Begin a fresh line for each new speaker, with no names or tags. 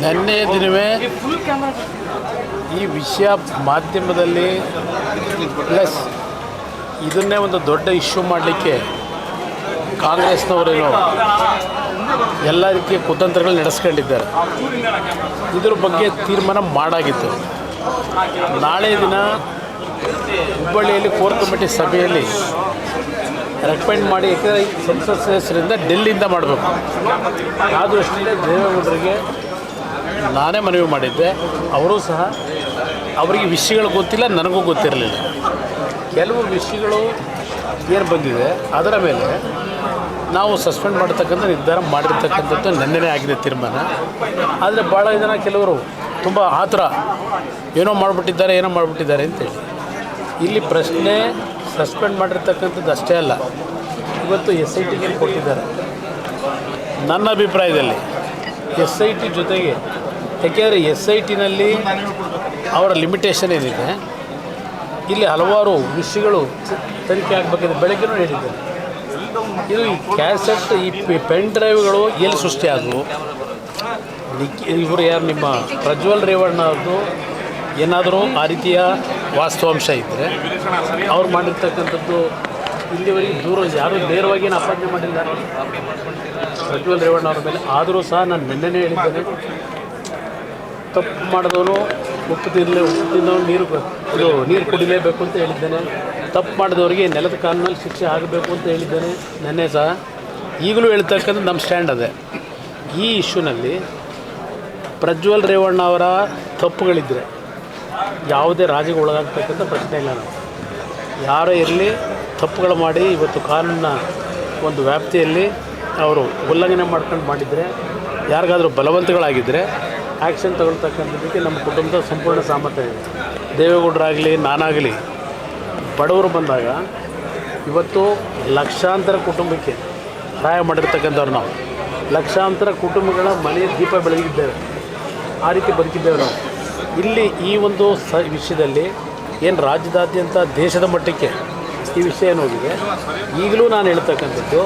ನಿನ್ನೆ ದಿನವೇ ಈ ವಿಷಯ ಮಾಧ್ಯಮದಲ್ಲಿ ಪ್ಲಸ್ ಇದನ್ನೇ ಒಂದು ದೊಡ್ಡ ಇಶ್ಯೂ ಮಾಡಲಿಕ್ಕೆ ಕಾಂಗ್ರೆಸ್ನವರೇನು ಎಲ್ಲ ರೀತಿಯ ಕುತಂತ್ರಗಳು ನಡೆಸ್ಕೊಂಡಿದ್ದಾರೆ. ಇದ್ರ ಬಗ್ಗೆ ತೀರ್ಮಾನ ಮಾಡಾಗಿತ್ತು. ನಾಳೆ ದಿನ ಹುಬ್ಬಳ್ಳಿಯಲ್ಲಿ ಕೋರ್ ಕಮಿಟಿ ಸಭೆಯಲ್ಲಿ ರೆಕಮೆಂಡ್ ಮಾಡಿ, ಯಾಕಂದರೆ ಸಂಸತ್ ಸದಸ್ಯರಿಂದ ಡೆಲ್ಲಿಯಿಂದ ಮಾಡಬೇಕು. ಆ ದೃಷ್ಟಿಯಲ್ಲಿ ದೇವೇಗೌಡರಿಗೆ ನಾನೇ ಮನವಿ ಮಾಡಿದ್ದೆ. ಅವರು ಸಹ ಅವರಿಗೆ ವಿಷಯಗಳು ಗೊತ್ತಿಲ್ಲ, ನನಗೂ ಗೊತ್ತಿರಲಿಲ್ಲ. ಕೆಲವು ವಿಷಯಗಳು ಏನು ಬಂದಿದೆ ಅದರ ಮೇಲೆ ನಾವು ಸಸ್ಪೆಂಡ್ ಮಾಡತಕ್ಕಂಥ ನಿರ್ಧಾರ ಮಾಡಿರ್ತಕ್ಕಂಥದ್ದು ನೆನ್ನೆನೇ ಆಗಿದೆ ತೀರ್ಮಾನ. ಆದರೆ ಭಾಳ ಜನ ಕೆಲವರು ತುಂಬ ಆತುರ ಏನೋ ಮಾಡಿಬಿಟ್ಟಿದ್ದಾರೆ ಅಂತೇಳಿ. ಇಲ್ಲಿ ಪ್ರಶ್ನೆ ಸಸ್ಪೆಂಡ್ ಮಾಡಿರ್ತಕ್ಕಂಥದ್ದು ಅಷ್ಟೇ ಅಲ್ಲ, ಇವತ್ತು SITಗೆ ಕೊಟ್ಟಿದ್ದಾರೆ. ನನ್ನ ಅಭಿಪ್ರಾಯದಲ್ಲಿ SIT ಜೊತೆಗೆ, ಯಾಕೆಂದರೆ SITನಲ್ಲಿ ಅವರ ಲಿಮಿಟೇಷನ್ ಏನಿದೆ, ಇಲ್ಲಿ ಹಲವಾರು ವಿಷಯಗಳು ತನಿಖೆ ಆಗಬೇಕಿದೆ. ಬೆಳಗ್ಗೆನೂ ಹೇಳಿದ್ದಾರೆ, ಇದು ಈ ಕ್ಯಾಸೆಟ್, ಈ ಪೆನ್ ಡ್ರೈವ್ಗಳು ಎಲ್ಲಿ ಸೃಷ್ಟಿಯಾದವು, ಇವರು ಯಾರು ನಿಮ್ಮ ಪ್ರಜ್ವಲ್ ರೇವಣ್ಣ ಅವ್ರದ್ದು ಏನಾದರೂ ಆ ರೀತಿಯ ವಾಸ್ತವಾಂಶ ಇದ್ದರೆ ಅವ್ರು ಮಾಡಿರ್ತಕ್ಕಂಥದ್ದು ಇಲ್ಲಿವರೆಗೆ ದೂರ ಯಾರೂ ನೇರವಾಗಿ ಏನು ಅಪಾದನೆ ಮಾಡಿಲ್ಲ ಪ್ರಜ್ವಲ್ ರೇವಣ್ಣ ಅವ್ರ ಮೇಲೆ. ಆದರೂ ಸಹ ನಾನು ನಿನ್ನೆನೇ ಹೇಳಿದ್ದೇನೆ, ತಪ್ಪು ಮಾಡಿದವನು ಉಪ್ಪು ತಿಂದವನು ನೀರು ಕುಡಿಲೇಬೇಕು ಅಂತ ಹೇಳಿದ್ದೇನೆ. ತಪ್ಪು ಮಾಡಿದವರಿಗೆ ನೆಲದ ಕಾನೂನಲ್ಲಿ ಶಿಕ್ಷೆ ಆಗಬೇಕು ಅಂತ ಹೇಳಿದ್ದೇನೆ ನೆನ್ನೆ ಸಹ. ಈಗಲೂ ಹೇಳ್ತಕ್ಕಂಥ ನಮ್ಮ ಸ್ಟ್ಯಾಂಡ್ ಅದೇ. ಈ ಇಶ್ಯೂನಲ್ಲಿ ಪ್ರಜ್ವಲ್ ರೇವಣ್ಣ ಅವರ ತಪ್ಪುಗಳಿದ್ದರೆ ಯಾವುದೇ ರಾಜಿಗೆ ಒಳಗಾಗ್ತಕ್ಕಂಥ ಪ್ರಶ್ನೆ ಇಲ್ಲ. ನಾವು ಯಾರೇ ಇರಲಿ, ತಪ್ಪುಗಳು ಮಾಡಿ ಇವತ್ತು ಕಾನೂನಿನ ಒಂದು ವ್ಯಾಪ್ತಿಯಲ್ಲಿ ಅವರು ಉಲ್ಲಂಘನೆ ಮಾಡ್ಕೊಂಡು ಮಾಡಿದರೆ, ಯಾರಿಗಾದರೂ ಬಲವಂತಗಳಾಗಿದ್ದರೆ ಆ್ಯಕ್ಷನ್ ತಗೊಳ್ತಕ್ಕಂಥದ್ದಕ್ಕೆ ನಮ್ಮ ಕುಟುಂಬದ ಸಂಪೂರ್ಣ ಸಾಮರ್ಥ್ಯ ಇದೆ. ದೇವೇಗೌಡರಾಗಲಿ ನಾನಾಗಲಿ ಬಡವರು ಬಂದಾಗ ಇವತ್ತು ಲಕ್ಷಾಂತರ ಕುಟುಂಬಕ್ಕೆ ಸಹಾಯ ಮಾಡಿರ್ತಕ್ಕಂಥವ್ರು ನಾವು. ಲಕ್ಷಾಂತರ ಕುಟುಂಬಗಳ ಮನೆಯ ದೀಪ ಬೆಳಗಿದ್ದೇವೆ, ಆ ರೀತಿ ಬದುಕಿದ್ದೇವೆ ನಾವು. ಇಲ್ಲಿ ಈ ಒಂದು ವಿಷಯದಲ್ಲಿ ಏನು ರಾಜ್ಯದಾದ್ಯಂತ ದೇಶದ ಮಟ್ಟಕ್ಕೆ ಈ ವಿಷಯ ಏನು ಹೋಗಿದೆ. ಈಗಲೂ ನಾನು ಹೇಳ್ತಕ್ಕಂಥದ್ದು,